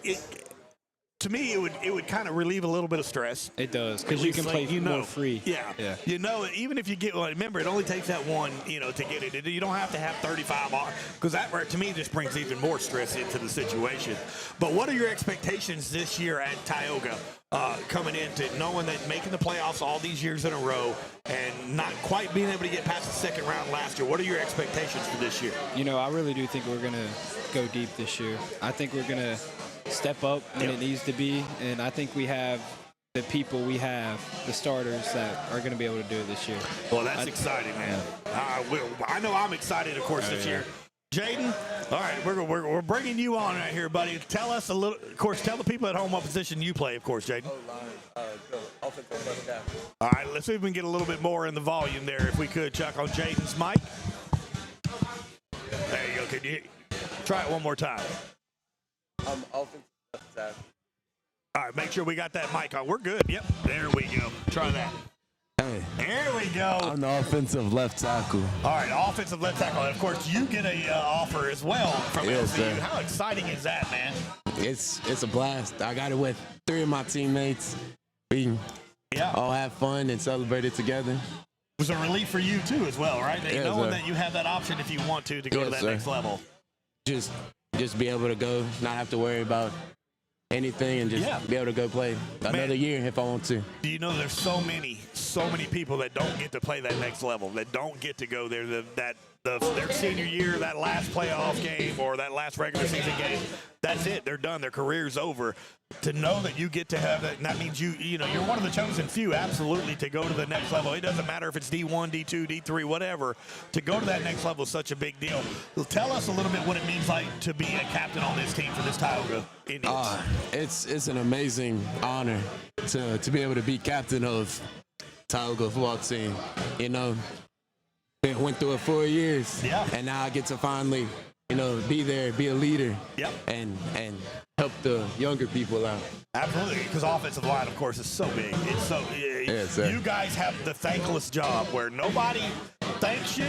to me, it would kind of relieve a little bit of stress. It does, because you can play more free. Yeah. You know, even if you get one, remember, it only takes that one, to get it. You don't have to have 35 on, because that, to me, just brings even more stress into the situation. But what are your expectations this year at Tioga, coming into knowing that making the playoffs all these years in a row and not quite being able to get past the second round last year? What are your expectations for this year? I really do think we're going to go deep this year. I think we're going to step up when it needs to be, and I think we have the people the starters that are going to be able to do it this year. Well, that's exciting, man. I know I'm excited, of course, this year. Jaden, all right, we're bringing you on right here, buddy. Tell us a little, of course, tell the people at home what position you play, of course, Jaden. All right, let's see if we can get a little bit more in the volume there, if we could, Chuck, on Jaden's mic. There you go. Can you try it one more time? Offensive left tackle. All right, make sure we got that mic on. We're good. Yep, there we go. Try that. Hey. There we go. I'm the offensive left tackle. All right, offensive left tackle. And, of course, you get a offer as well from LCU. Sir. How exciting is that, man? It's a blast. I got it with 3 of my teammates. We all have fun and celebrate it together. It was a relief for you, too, as well, right? Yes, knowing sir. that you have that option if you want to go to that next level. Just be able to go, not have to worry about anything, and just be able to go play another year if I want to. Do you know there's so many people that don't get to play that next level, that don't get to go there, their senior year, that last playoff game or that last regular season game, that's it. They're done. Their career's over. To know that you get to have that, and that means you're one of the chosen few, absolutely, to go to the next level. It doesn't matter if it's D1, D2, D3, whatever. To go to that next level is such a big deal. Tell us a little bit what it means like to be a captain on this team for this Tioga Indians. It's an amazing honor to be able to be captain of Tioga football team. Went through it 4 years, and now I get to finally, be there, be a leader, and help the younger people out. Absolutely, because offensive line, of course, is so big. It's so you guys have the thankless job where nobody thanks you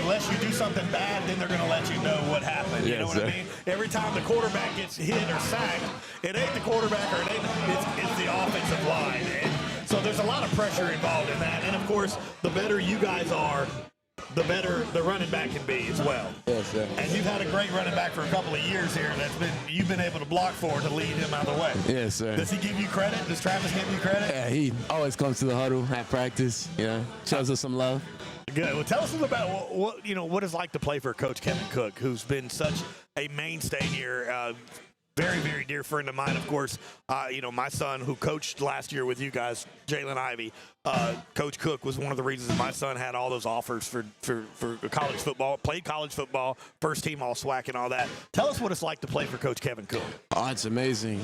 unless you do something bad. Then they're going to let you know what happened. You know what I mean? Every time the quarterback gets hit or sacked, it ain't the quarterback or it's the offensive line. And so there's a lot of pressure involved in that. And of course, the better you guys are, the better the running back can be as well. Yes, sir. And you've had a great running back for a couple of years here you've been able to block for to lead him out of the way. Yes, sir. Does he give you credit? Does Travis give you credit? Yeah, he always comes to the huddle at practice, shows us some love. Good. Well, tell us a little about what it's like to play for Coach Kevin Cook, who's been such a mainstay here. Very, very dear friend of mine, of course. My son, who coached last year with you guys, Jalen Ivey, Coach Cook was one of the reasons my son had all those offers for college football, played college football, first team all SWAC and all that. Tell us what it's like to play for Coach Kevin Cook. Oh, it's amazing.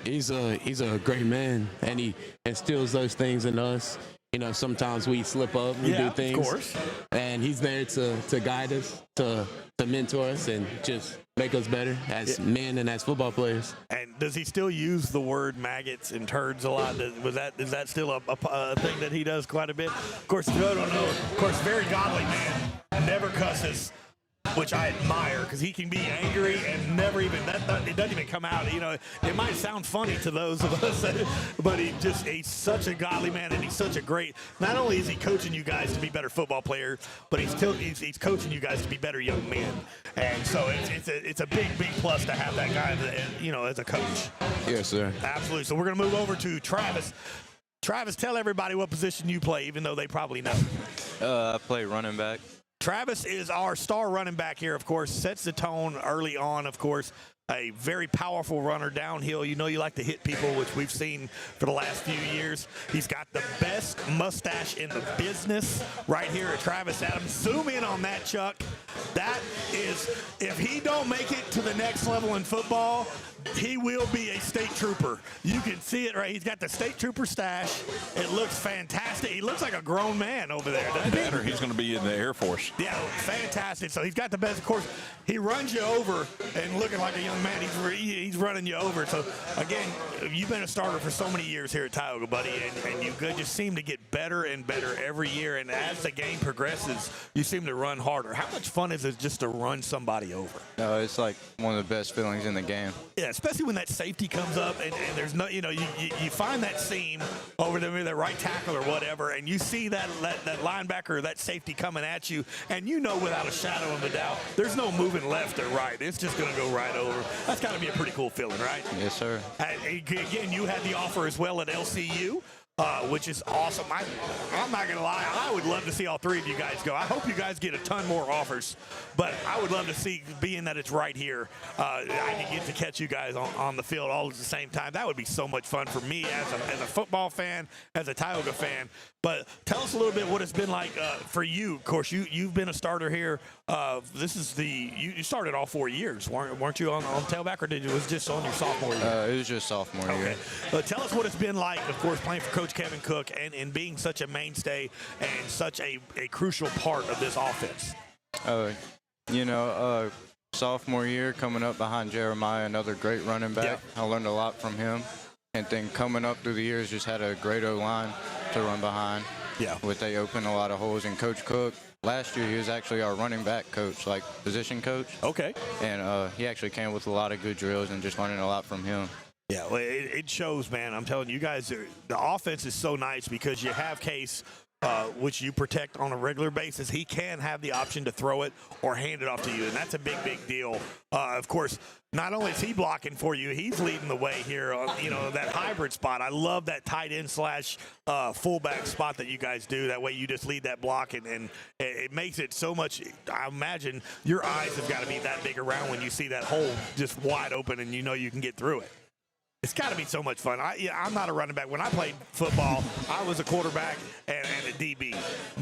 He's a great man, and he instills those things in us. Sometimes we slip up and do things. Of course. And he's there to guide us, to mentor us, and just make us better as men and as football players. And does he still use the word maggots and turds a lot? Is that still a thing that he does quite a bit? Of course, if you don't know, of course, very godly man, never cusses, which I admire, because he can be angry and never even, it doesn't even come out. It might sound funny to those of us, but he's such a godly man, and he's such a great, not only is he coaching you guys to be better football players, but he's coaching you guys to be better young men. And so it's a big, big plus to have that guy, as a coach. Yes, sir. Absolutely. So we're going to move over to Travis. Travis, tell everybody what position you play, even though they probably know. I play running back. Travis is our star running back here, of course, sets the tone early on, of course. A very powerful runner downhill. You like to hit people, which we've seen for the last few years. He's got the best mustache in the business right here at Travis Adams. Zoom in on that, Chuck. That is, if he don't make it to the next level in football, he will be a state trooper. You can see it right. He's got the state trooper stash. It looks fantastic. He looks like a grown man over there, doesn't he? Better, he's going to be in the Air Force. Yeah, fantastic. So he's got the best. Of course, he runs you over, and looking like a young man, he's running you over. So, again, you've been a starter for so many years here at Tioga, buddy, and you just seem to get better and better every year. And as the game progresses, you seem to run harder. How much fun is it just to run run somebody over. No, it's like one of the best feelings in the game. Yeah, especially when that safety comes up and there's no, you find that seam over the right tackle or whatever, and you see that linebacker or that safety coming at you, and you know without a shadow of a doubt, there's no moving left or right. It's just going to go right over. That's got to be a pretty cool feeling, right? Yes, sir. Again, you had the offer as well at LCU. Which is awesome. I'm not going to lie. I would love to see all three of you guys go. I hope you guys get a ton more offers, but I would love to see, being that it's right here, I can get to catch you guys on the field all at the same time. That would be so much fun for me as a football fan, as a Tioga fan. But tell us a little bit what it's been like for you. Of course, you've been a starter here. This is you started all 4 years, weren't you on tailback, or did it was just on your sophomore year? It was just sophomore year. Tell us what it's been like, of course, playing for Coach Kevin Cook and being such a mainstay and such a crucial part of this offense. Sophomore year, coming up behind Jeremiah, another great running back. I learned a lot from him. And then coming up through the years, just had a great O-line to run behind. Yeah. They opened a lot of holes. And Coach Cook, last year, he was actually our running back coach, like position coach. Okay. And he actually came with a lot of good drills and just learning a lot from him. Yeah, well, it shows, man. I'm telling you guys, the offense is so nice because you have Case, which you protect on a regular basis. He can have the option to throw it or hand it off to you, and that's a big, big deal. Of course, not only is he blocking for you, he's leading the way here on, that hybrid spot. I love that tight end / fullback spot that you guys do. That way you just lead that block, and it makes it so much. I imagine your eyes have got to be that big around when you see that hole just wide open and you know you can get through it. It's got to be so much fun. I'm not a running back. When I played football, I was a quarterback and a DB.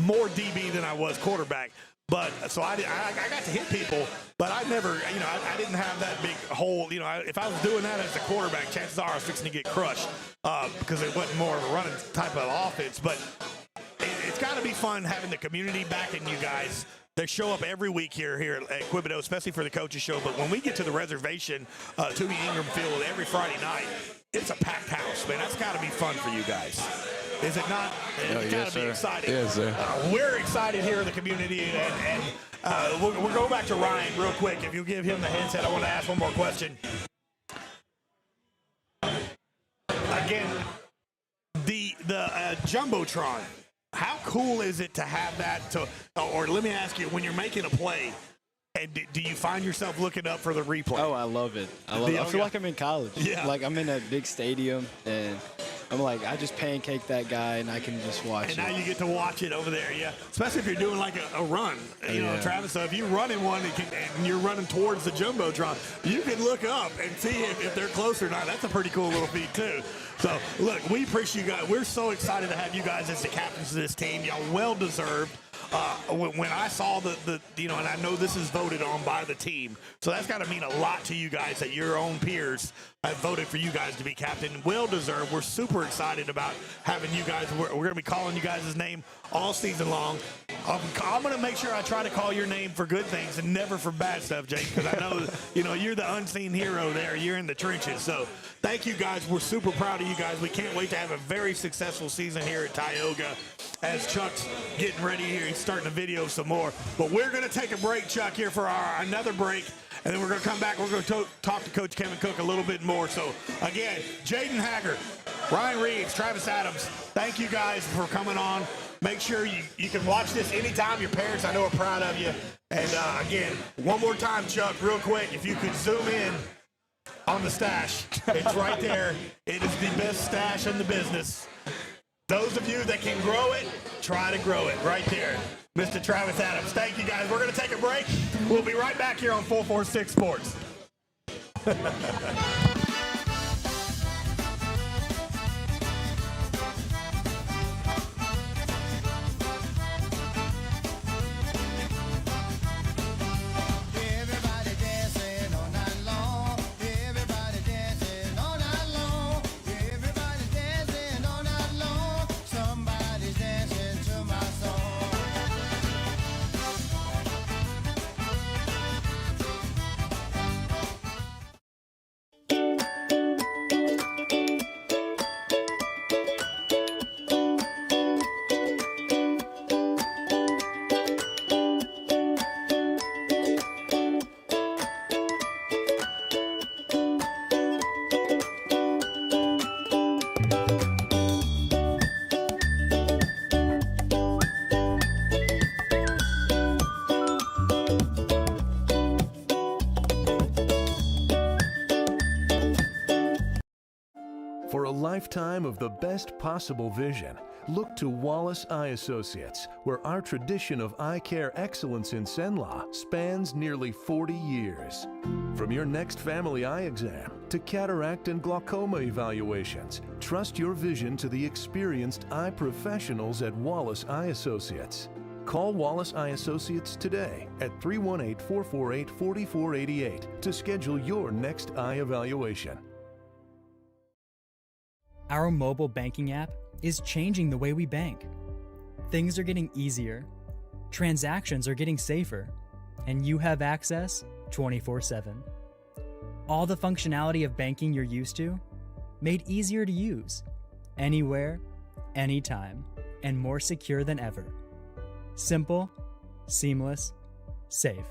More DB than I was quarterback. But so I got to hit people, but I never, I didn't have that big hole. If I was doing that as a quarterback, chances are I was fixing to get crushed because it wasn't more of a running type of offense. But it's got to be fun having the community backing you guys. They show up every week here at Quebedeaux, especially for the coaches show. But when we get to the reservation, to the Ingram Field every Friday night, it's a packed house, man. That's got to be fun for you guys. Is it not? It's got to be exciting. Yes, sir. We're excited here in the community, and we'll go back to Ryan real quick. If you give him the headset, I want to ask one more question. Again, the Jumbotron. How cool is it to have that? Or let me ask you, when you're making a play, and do you find yourself looking up for the replay? Oh, I love it. I feel like I'm in college. Yeah. Like I'm in a big stadium, and I'm like, I just pancake that guy, and I can just watch it. And now you get to watch it over there, yeah. Especially if you're doing like a run, Travis. So if you're running one and you're running towards the Jumbotron, you can look up and see if they're close or not. That's a pretty cool little feat, too. So, look, we appreciate you guys. We're so excited to have you guys as the captains of this team. Y'all well-deserved. When I saw and I know this is voted on by the team, so that's got to mean a lot to you guys that your own peers have voted for you guys to be captain. Well-deserved. We're super excited about having you guys. We're going to be calling you guys' name all season long. I'm going to make sure I try to call your name for good things and never for bad stuff, Jake, because I know, you're the unseen hero there. You're in the trenches. So thank you guys. We're super proud of you guys. We can't wait to have a very successful season here at Tioga as Chuck's getting ready here. He's starting to video some more. But we're going to take a break, Chuck, here for another break. And then we're going to come back. We're going to talk to Coach Kevin Cook a little bit more. So, again, Jaden Haggard, Ryan Reeves, Travis Adams, thank you guys for coming on. Make sure you can watch this anytime. Your parents, I know, are proud of you. And, again, one more time, Chuck, real quick, if you could zoom in on the stash. It's right there. It is the best stash in the business. Those of you that can grow it, try to grow it right there. Mr. Travis Adams. Thank you, guys. We're going to take a break. We'll be right back here on 446 Sports. For a lifetime of the best possible vision, look to Wallace Eye Associates, where our tradition of eye care excellence in Cenla spans nearly 40 years. From your next family eye exam to cataract and glaucoma evaluations, trust your vision to the experienced eye professionals at Wallace Eye Associates. Call Wallace Eye Associates today at 318-448-4488 to schedule your next eye evaluation. Our mobile banking app is changing the way we bank. Things are getting easier, transactions are getting safer, and you have access 24/7. All the functionality of banking you're used to, made easier to use, anywhere, anytime, and more secure than ever. Simple, seamless, safe.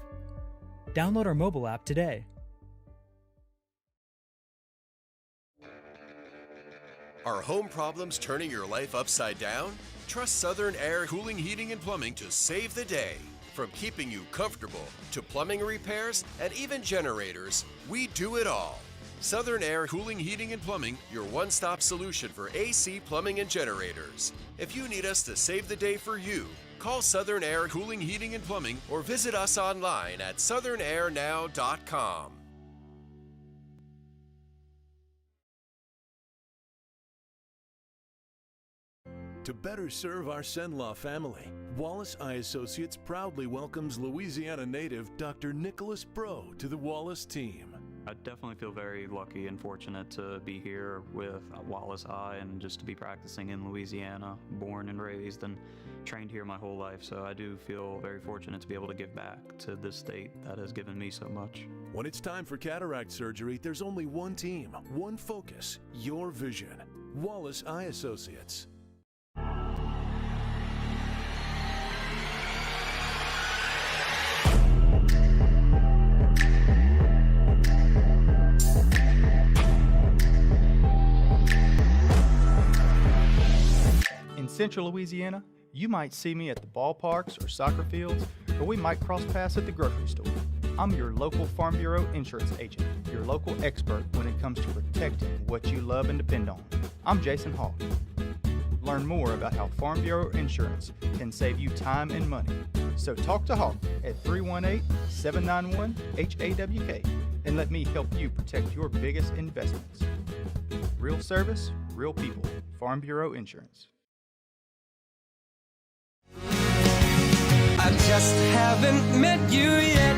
Download our mobile app today. Are home problems turning your life upside down? Trust Southern Air Cooling, Heating, and Plumbing to save the day. From keeping you comfortable to plumbing repairs and even generators, we do it all. Southern Air Cooling, Heating, and Plumbing, your one-stop solution for AC, plumbing, and generators. If you need us to save the day for you, call Southern Air Cooling, Heating, and Plumbing or visit us online at southernairnow.com. To better serve our Cenla family, Wallace Eye Associates proudly welcomes Louisiana native Dr. Nicholas Bro to the Wallace team. I definitely feel very lucky and fortunate to be here with Wallace Eye and just to be practicing in Louisiana, born and raised and trained here my whole life. So I do feel very fortunate to be able to give back to this state that has given me so much. When it's time for cataract surgery, there's only one team, one focus, your vision. Wallace Eye Associates. In Central Louisiana, you might see me at the ballparks or soccer fields, or we might cross paths at the grocery store. I'm your local Farm Bureau insurance agent, your local expert when it comes to protecting what you love and depend on. I'm Jason Hawk. Learn more about how Farm Bureau insurance can save you time and money. So talk to Hawk at 318-791-HAWK and let me help you protect your biggest investments. Real service, real people. Farm Bureau Insurance. I just haven't met you yet.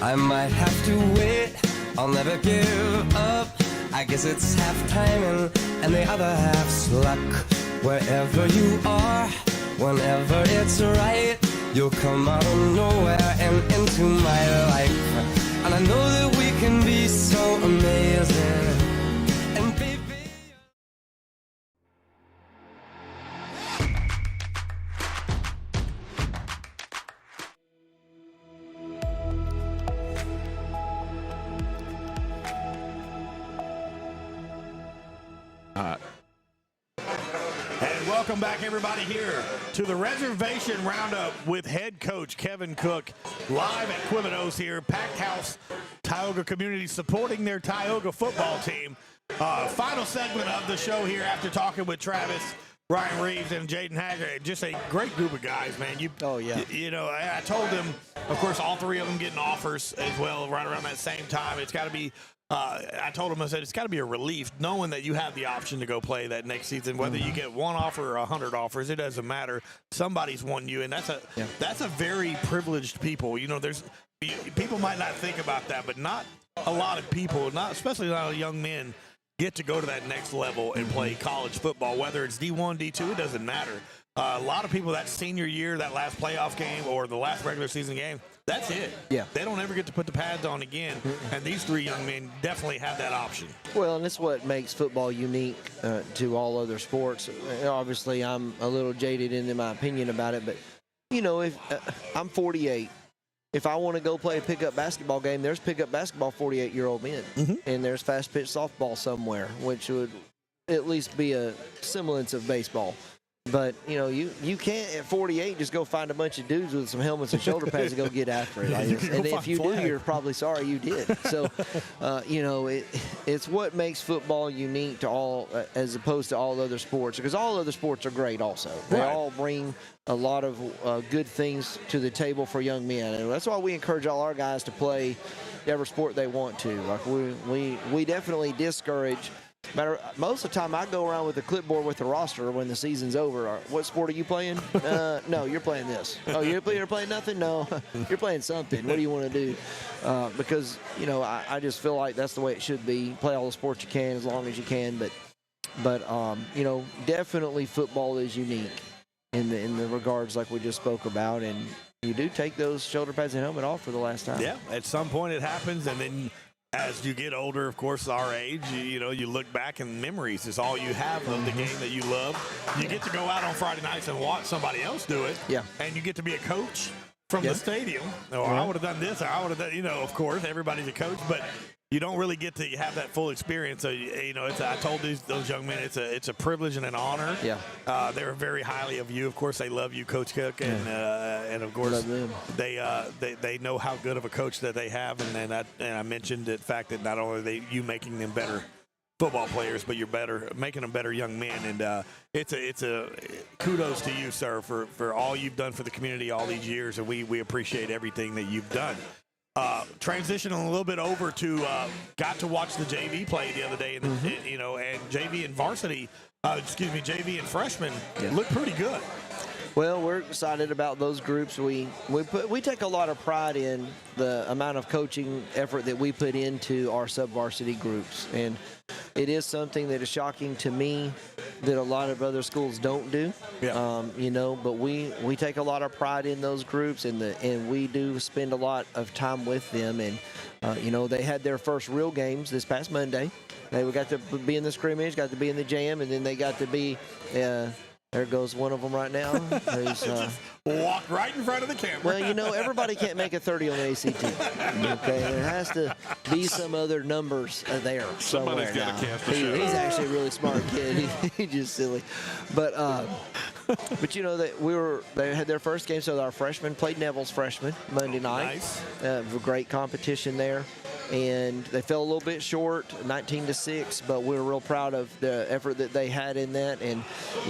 I might have to wait, I'll never give up. I guess it's half timing and the other half's luck. Wherever you are, whenever it's right, you'll come out of nowhere and into my life. And I know that we can be so amazing. And baby, And welcome back, everybody, here to the Reservation Roundup with head coach Kevin Cook, live at Quebedeaux here, packed house, Tioga community supporting their Tioga football team. Final segment of the show here after talking with Travis, Ryan Reeves, and Jaden Haggard. Just a great group of guys, man. You know, I told them, of course, all three of them getting offers as well right around that same time. It's got to be I told him, I said, it's got to be a relief knowing that you have the option to go play that next season. Whether you get one offer or 100 offers, it doesn't matter. Somebody's won you, and that's a very privileged people. You know, people might not think about that, but not a lot of people, especially a lot of young men, get to go to that next level and play college football. Whether it's D1, D2, it doesn't matter. A lot of people that senior year, that last playoff game or the last regular season game, that's it. Yeah. They don't ever get to put the pads on again. And these three young men definitely have that option. Well, and it's what makes football unique to all other sports. Obviously, I'm a little jaded in my opinion about it, but, you know, if I'm 48. If I want to go play a pickup basketball game, there's pickup basketball 48-year-old men. And there's fast pitch softball somewhere, which would at least be a semblance of baseball. But, you can't at 48 just go find a bunch of dudes with some helmets and shoulder pads and go get after it. And if you do, you're probably sorry you did. So, it's what makes football unique to all, as opposed to all other sports, because all other sports are great also. They all bring a lot of good things to the table for young men. And that's why we encourage all our guys to play whatever sport they want to. Like we definitely discourage. Most of the time, I go around with a clipboard with the roster when the season's over. What sport are you playing? No, you're playing this. Oh, you're playing nothing? No, you're playing something. What do you want to do? Because, I just feel like that's the way it should be. Play all the sports you can as long as you can. But definitely football is unique in the regards like we just spoke about. And you do take those shoulder pads and helmet off for the last time. Yeah, at some point it happens, and then as you get older, of course, our age, you look back and memories is all you have of the game that you love. You get to go out on Friday nights and watch somebody else do it. Yeah. And you get to be a coach from the stadium. Or I would have done this, or I would have done, of course, everybody's a coach, but you don't really get to have that full experience. So, I told those young men it's a privilege and an honor. Yeah. They're very highly of you. Of course, they love you, Coach Cook, and of course they know how good of a coach that they have. And I mentioned the fact that not only are you making them better football players, but you're making them better young men. And it's a kudos to you, sir, for all you've done for the community all these years, and we appreciate everything that you've done. Transitioning a little bit over to got to watch the JV play the other day, and JV and varsity, JV and freshmen look pretty good. Well, we're excited about those groups. We take a lot of pride in the amount of coaching effort that we put into our sub-varsity groups, and it is something that is shocking to me that a lot of other schools don't do. Yeah. But we take a lot of pride in those groups, and we do spend a lot of time with them. And they had their first real games this past Monday. They got to be in the scrimmage, got to be in the jam, and then they got to be. There goes one of them right now. Who's walked right in front of the camera. Well, everybody can't make a 30 on the ACT. Okay, there has to be some other numbers there somewhere. Somebody's got to cast a He's shadow. actually a really smart kid. He's just silly, but they had their first game. So our freshmen played Neville's freshmen Monday night. Nice. A great competition there. And they fell a little bit short, 19-6, but we're real proud of the effort that they had in that. And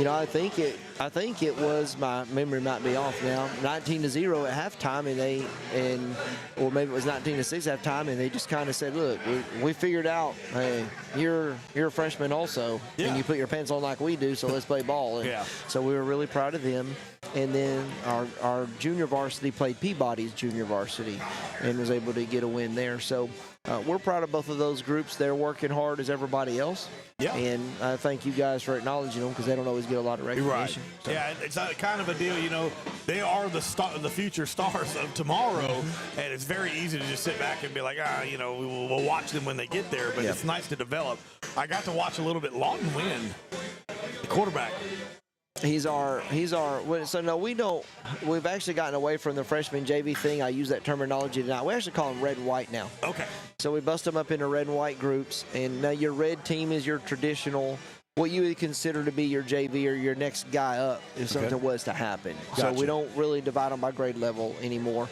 I think it was, my memory might be off now, 19-0 at halftime, or maybe it was 19-6 at halftime, and they just kind of said, look, we figured out, hey, you're a freshman also, and you put your pants on like we do, so let's play ball. And so we were really proud of them. And then our junior varsity played Peabody's junior varsity and was able to get a win there. So we're proud of both of those groups. They're working hard as everybody else. Yeah. And I thank you guys for acknowledging them because they don't always get a lot of recognition. Right. So. Yeah, it's a kind of a deal, they are the future stars of tomorrow, and it's very easy to just sit back and be like, we'll watch them when they get there, but it's nice to develop. I got to watch a little bit Lawton win, the quarterback. He's our, so no, we've actually gotten away from the freshman JV thing. I use that terminology tonight. We actually call them red and white now. Okay. So we bust them up into red and white groups, and now your red team is your traditional, what you would consider to be your JV or your next guy up if something was to happen. Gotcha. So we don't really divide them by grade level anymore.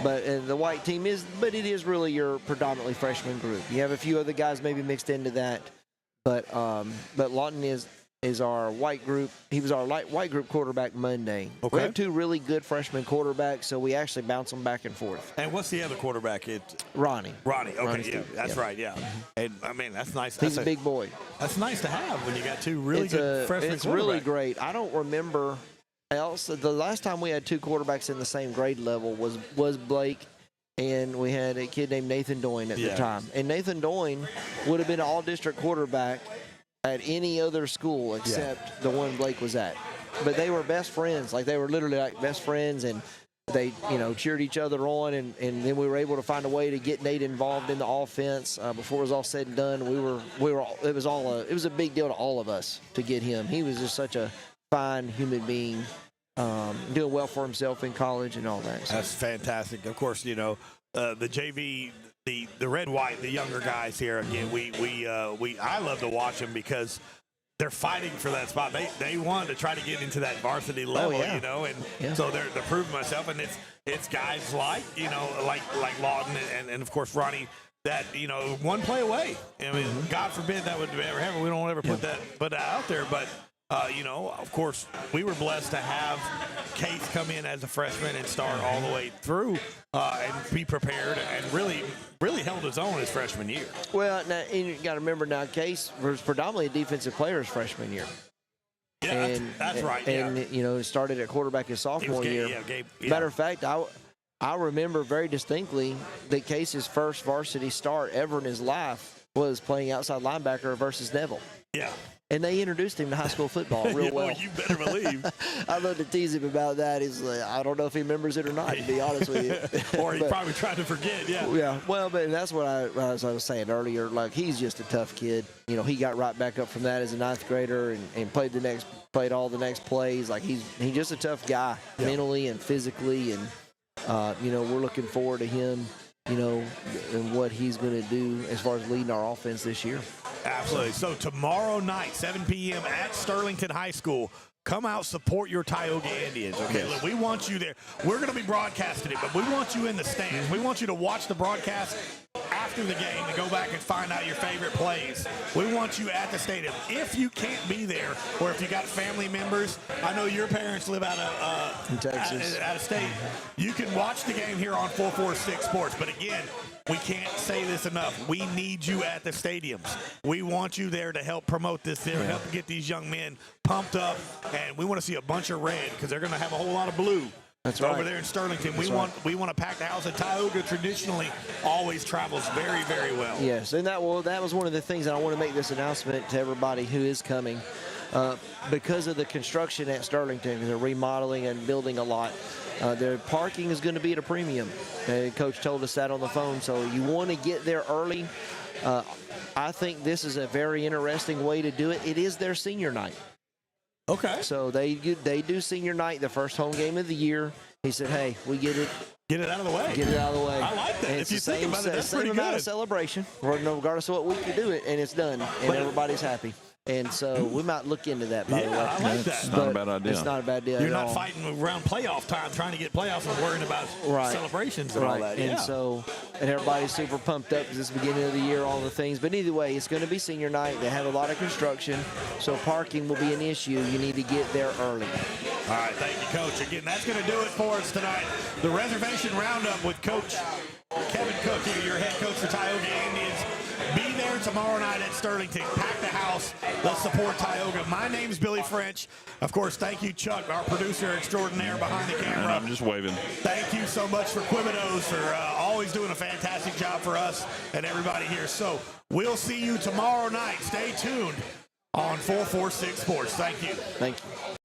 But the white team it is really your predominantly freshman group. You have a few other guys maybe mixed into that, but Lawton is our white group. He was our white group quarterback Monday. Okay. We have two really good freshman quarterbacks, so we actually bounce them back and forth. And what's the other quarterback? Ronnie. Okay, that's right, yeah. And, that's nice. He's a big boy. That's nice to have when you got two really good freshman quarterbacks. It's really great. I don't remember else. The last time we had two quarterbacks in the same grade level was Blake, and we had a kid named Nathan Doyne at the time. And Nathan Doyne would have been an all-district quarterback at any other school except the one Blake was at. But they were best friends. Like, they were literally like best friends, and they, cheered each other on, and then we were able to find a way to get Nate involved in the offense before it was all said and done. It was a big deal to all of us to get him. He was just such a fine human being, doing well for himself in college and all that. So. That's fantastic. Of course, the JV, the red white, the younger guys here. Again, I love to watch them because they're fighting for that spot. They want to try to get into that varsity level, you know, and so they're proving myself. And it's guys like, you know, like Lawton and of course Ronnie, that, you know, one play away. I mean, God forbid that would ever happen. We don't ever put that out there, but. You know, of course, we were blessed to have Case come in as a freshman and start all the way through and be prepared and really held his own his freshman year. Well, now, and you got to remember now, Case was predominantly a defensive player his freshman year. Yeah, that's right. And, you know, started at quarterback his sophomore year. Matter of fact, I remember very distinctly that Case's first varsity start ever in his life was playing outside linebacker versus Neville. Yeah. And they introduced him to high school football real well. You better believe. I love to tease him about that. He's like, I don't know if he remembers it or not, to be honest with you. Or he's probably trying to forget, Yeah, well, but that's what as I was saying earlier, like, he's just a tough kid. You know, he got right back up from that as a ninth grader and played all the next plays. Like, he's just a tough guy, mentally and physically. And, you know, we're looking forward to him, you know, and what he's going to do as far as leading our offense this year. Absolutely. So tomorrow night, 7 p.m. at Sterlington High School, come out, support your Tioga Indians. Okay, look, we want you there. We're going to be broadcasting it, but we want you in the stands. We want you to watch the broadcast after the game to go back and find out your favorite plays. We want you at the stadium. If you can't be there, or if you got family members, I know your parents live out of Texas, out of state. You can watch the game here on 446 Sports. But again, we can't say this enough. We need you at the stadiums. We want you there to help promote this, there, help get these young men pumped up, and we want to see a bunch of red because they're going to have a whole lot of blue. That's over right. there in Sterlington. We want to pack the house. And Tioga traditionally always travels very, very well. Yes, and that was one of the things that I want to make this announcement to everybody who is coming. Because of the construction at Sterlington, they're remodeling and building a lot. Their parking is going to be at a premium. Coach told us that on the phone, so you want to get there early. I think this is a very interesting way to do it. It is their senior night. Okay. So they do senior night, the first home game of the year. He said, hey, we get it. Get it out of the way. Get it out of the way. I like that. And if you think about it, that's pretty good. Same amount of celebration, regardless of what week you do it, and it's done, and everybody's happy. And so we might look into that, by the way. I like that. It's not a bad idea. It's not a bad deal. You're not fighting around playoff time, trying to get playoffs and worrying about celebrations and all that. And so, and everybody's super pumped up because it's the beginning of the year, all the things. But either way, it's going to be senior night. They have a lot of construction, so parking will be an issue. You need to get there early. All right, thank you, Coach. Again, that's going to do it for us tonight. The Reservation Roundup with Coach Kevin Cook here, your head coach for Tioga Indians. Be there tomorrow night at Sterlington. Pack the house. Let's support Tioga. My name's Billy French. Of course, thank you, Chuck, our producer extraordinaire behind the camera. And I'm just waving. Thank you so much for Quebedeaux for always doing a fantastic job for us and everybody here. So we'll see you tomorrow night. Stay tuned on 446 Sports. Thank you. Thank you.